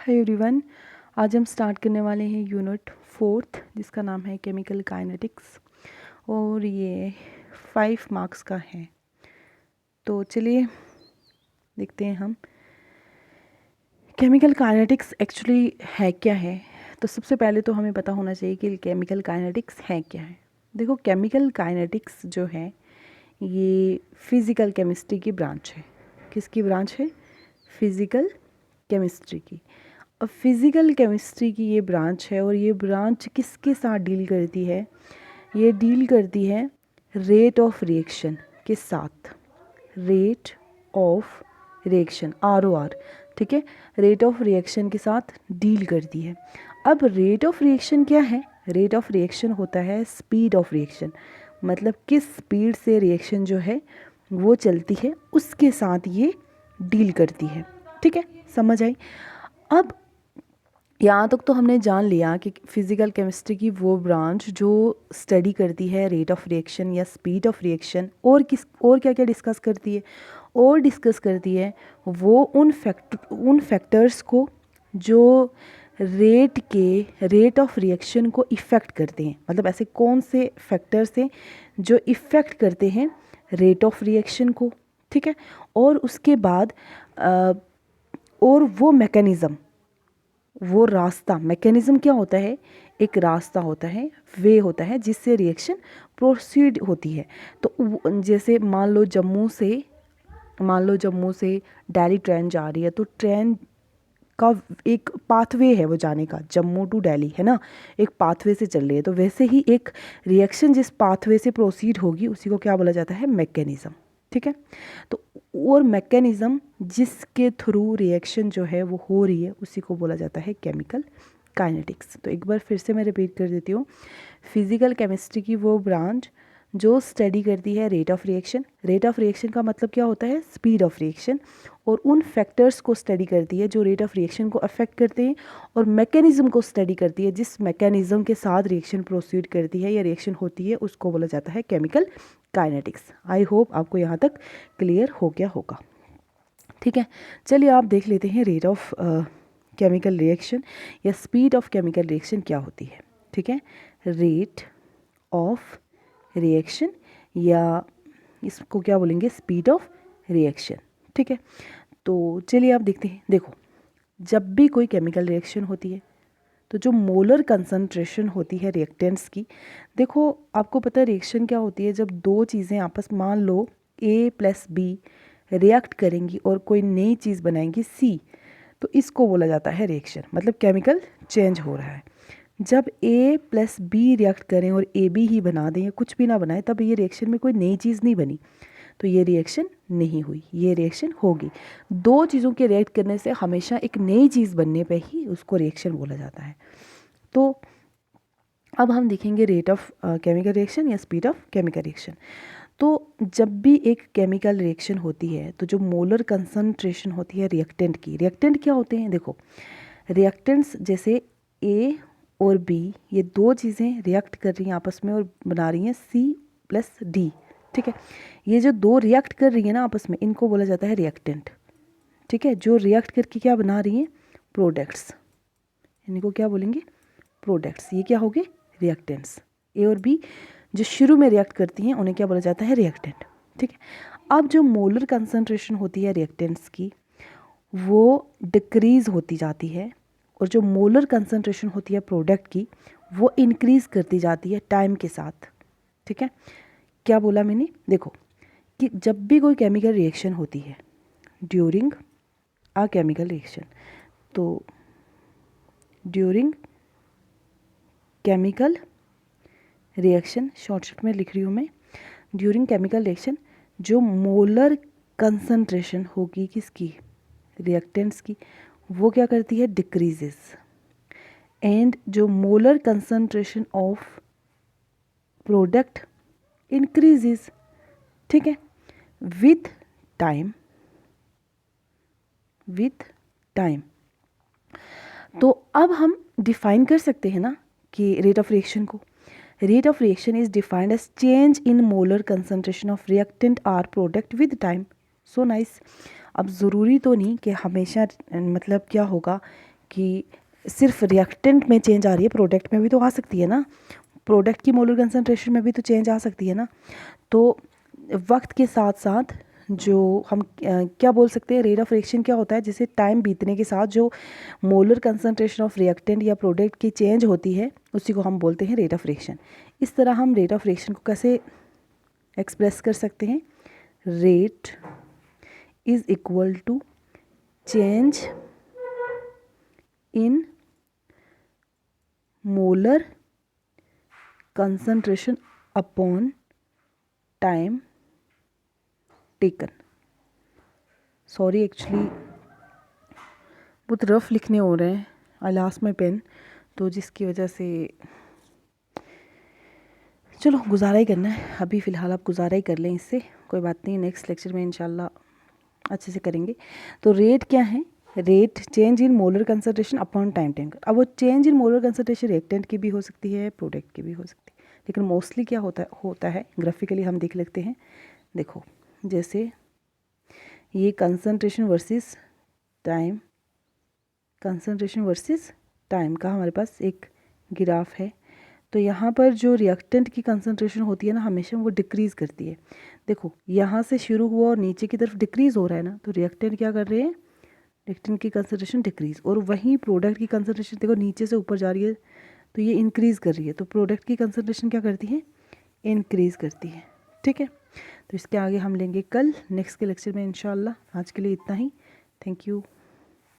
Hi everyone, आज हम start करने वाले हैं यूनिट 4 जिसका नाम है केमिकल काइनेटिक्स और ये 5 मार्क्स का है। तो चलिए देखते हैं हम केमिकल काइनेटिक्स एक्चुअली है क्या है। तो सबसे पहले तो हमें पता होना चाहिए कि केमिकल काइनेटिक्स है क्या है। देखो, केमिकल काइनेटिक्स जो है ये फिज़िकल केमिस्ट्री की ब्रांच है। किसकी ब्रांच है? फिज़िकल केमिस्ट्री की। अब फिज़िकल केमिस्ट्री की ये ब्रांच है और ये ब्रांच किसके साथ डील करती है? ये डील करती है रेट ऑफ रिएक्शन के साथ। रेट ऑफ रिएक्शन ROR, ठीक है, रेट ऑफ रिएक्शन के साथ डील करती है। अब रेट ऑफ रिएक्शन क्या है? रेट ऑफ रिएक्शन होता है स्पीड ऑफ रिएक्शन, मतलब किस स्पीड से रिएक्शन जो है वो चलती है उसके साथ ये डील करती है। ठीक है, समझ आई? अब यहाँ तक तो हमने जान लिया कि फिज़िकल केमिस्ट्री की वो ब्रांच जो स्टडी करती है रेट ऑफ रिएक्शन या स्पीड ऑफ रिएक्शन, और क्या क्या डिस्कस करती है, और डिस्कस करती है वो उन फैक्टर्स को जो रेट ऑफ रिएक्शन को इफ़ेक्ट करते हैं। मतलब ऐसे कौन से फैक्टर्स हैं जो इफ़ेक्ट करते हैं रेट ऑफ रिएक्शन को, ठीक है। और उसके बाद और वो मैकेनिज़्म, वो रास्ता, मैकेनिज़्म क्या होता है? एक रास्ता होता है, वे होता है जिससे रिएक्शन प्रोसीड होती है। तो जैसे मान लो जम्मू से दिल्ली ट्रेन जा रही है, तो ट्रेन का एक पाथवे है वो जाने का, जम्मू टू दिल्ली, है ना, एक पाथवे से चल रही है। तो वैसे ही एक रिएक्शन जिस पाथवे से प्रोसीड होगी उसी को क्या बोला जाता है? मैकेनिज़्म, ठीक है। तो और मैकेनिज़्म जिसके थ्रू रिएक्शन जो है वो हो रही है उसी को बोला जाता है केमिकल काइनेटिक्स। तो एक बार फिर से मैं रिपीट कर देती हूँ, फिज़िकल केमिस्ट्री की वो ब्रांच जो स्टडी करती है rate of reaction. Rate of reaction का मतलब क्या होता है? Speed of reaction. और उन फैक्टर्स को स्टडी करती है जो रेट ऑफ रिएक्शन को अफेक्ट करते हैं, और मैकेनिज़्म को स्टडी करती है जिस मैकेनिज़्म के साथ रिएक्शन प्रोसीड करती है या रिएक्शन होती है उसको बोला जाता है केमिकल काइनेटिक्स। आई होप आपको यहाँ तक क्लियर हो गया होगा। ठीक है, चलिए आप देख लेते हैं रेट ऑफ केमिकल रिएक्शन या स्पीड ऑफ केमिकल रिएक्शन क्या होती है। ठीक है, रेट ऑफ रिएक्शन या इसको क्या बोलेंगे? Speed of reaction. ठीक है, तो चलिए आप देखते हैं। देखो, जब भी कोई केमिकल रिएक्शन होती है तो जो मोलर कंसंट्रेशन होती है रिएक्टेंट्स की, देखो आपको पता है रिएक्शन क्या होती है? जब दो चीज़ें आपस, मान लो A + B रिएक्ट करेंगी और कोई नई चीज़ बनाएंगी C, तो इसको बोला जाता है रिएक्शन, मतलब केमिकल चेंज हो रहा है। जब A + B रिएक्ट करें और AB ही बना दें या कुछ भी ना बनाए, तब ये रिएक्शन में कोई नई चीज़ नहीं बनी, तो ये रिएक्शन नहीं हुई, ये रिएक्शन होगी। दो चीज़ों के रिएक्ट करने से हमेशा एक नई चीज़ बनने पे ही उसको रिएक्शन बोला जाता है। तो अब हम देखेंगे रेट ऑफ केमिकल रिएक्शन या स्पीड ऑफ केमिकल रिएक्शन। तो जब भी एक केमिकल रिएक्शन होती है तो जो मोलर कंसंट्रेशन होती है रिएक्टेंट की, रिएक्टेंट क्या होते हैं? देखो, रिएक्टेंट्स जैसे A और B, ये दो चीज़ें रिएक्ट कर रही हैं आपस में और बना रही हैं C + D, ठीक है। ये जो दो रिएक्ट कर रही है ना आपस में, इनको बोला जाता है रिएक्टेंट, ठीक है। जो रिएक्ट करके क्या बना रही हैं? प्रोडक्ट्स, इनको क्या बोलेंगे? प्रोडक्ट्स। ये क्या हो गए? रिएक्टेंट्स। A और B जो शुरू में रिएक्ट करती हैं उन्हें क्या बोला जाता है? रिएक्टेंट, ठीक है। अब जो मोलर कंसंट्रेशन होती है रिएक्टेंट्स की वो डिक्रीज़ होती जाती है, और जो मोलर कंसंट्रेशन होती है प्रोडक्ट की वो इंक्रीज़ करती जाती है टाइम के साथ, ठीक है। क्या बोला मैंने? देखो कि जब भी कोई केमिकल रिएक्शन होती है ड्यूरिंग अ केमिकल रिएक्शन, तो ड्यूरिंग केमिकल रिएक्शन, शॉर्टकट में लिख रही हूँ मैं, ड्यूरिंग केमिकल रिएक्शन जो मोलर कंसंट्रेशन होगी किसकी? रिएक्टेंट्स की, वो क्या करती है? डिक्रीजेस। एंड जो molar concentration of product increases, ठीक है, विथ टाइम, विथ टाइम। तो अब हम डिफाइन कर सकते हैं ना कि रेट ऑफ रिएक्शन को, rate of reaction is defined as change in molar concentration of reactant or product with time. So nice. अब ज़रूरी तो नहीं कि हमेशा, मतलब क्या होगा कि सिर्फ रिएक्टेंट में चेंज आ रही है, प्रोडक्ट में भी तो आ सकती है ना, प्रोडक्ट की मोलर कंसंट्रेशन में भी तो चेंज आ सकती है ना। तो वक्त के साथ साथ जो हम क्या बोल सकते हैं, रेट ऑफ रिएक्शन क्या होता है, जैसे टाइम बीतने के साथ जो मोलर कंसंट्रेशन ऑफ रिएक्टेंट या प्रोडक्ट की चेंज होती है उसी को हम बोलते हैं रेट ऑफ रिएक्शन। इस तरह हम रेट ऑफ रिएक्शन को कैसे एक्सप्रेस कर सकते हैं, rate is equal to change in molar concentration upon time taken. Sorry actually बहुत रफ लिखने हो रहे हैं, आई लॉस्ट माई पेन, तो जिसकी वजह से चलो गुजारा ही करना है, अभी फ़िलहाल आप गुजारा ही कर लें इससे, कोई बात नहीं, नेक्स्ट लेक्चर में इंशाल्लाह अच्छे से करेंगे। तो रेट क्या है, rate change in molar concentration upon time taken. अब वो change in molar concentration reactant की भी हो सकती है, प्रोडक्ट की भी हो सकती है, लेकिन मोस्टली क्या होता है ग्राफिकली हम देख लेते हैं। देखो जैसे ये concentration versus time, concentration versus time का हमारे पास एक ग्राफ है। तो यहाँ पर जो रिएक्टेंट की कंसंट्रेशन होती है ना, हमेशा वो डिक्रीज़ करती है। देखो यहाँ से शुरू हुआ और नीचे की तरफ डिक्रीज़ हो रहा है ना, तो रिएक्टेंट क्या कर रहे हैं, रिएक्टेंट की कंसंट्रेशन डिक्रीज़, और वहीं प्रोडक्ट की कंसंट्रेशन देखो नीचे से ऊपर जा रही है, तो ये इंक्रीज़ कर रही है, तो प्रोडक्ट की कंसंट्रेशन क्या करती है, इंक्रीज़ करती है। ठीक है, तो इसके आगे हम लेंगे कल नेक्स्ट के लेक्चर में इंशाल्लाह। आज के लिए इतना ही, थैंक यू।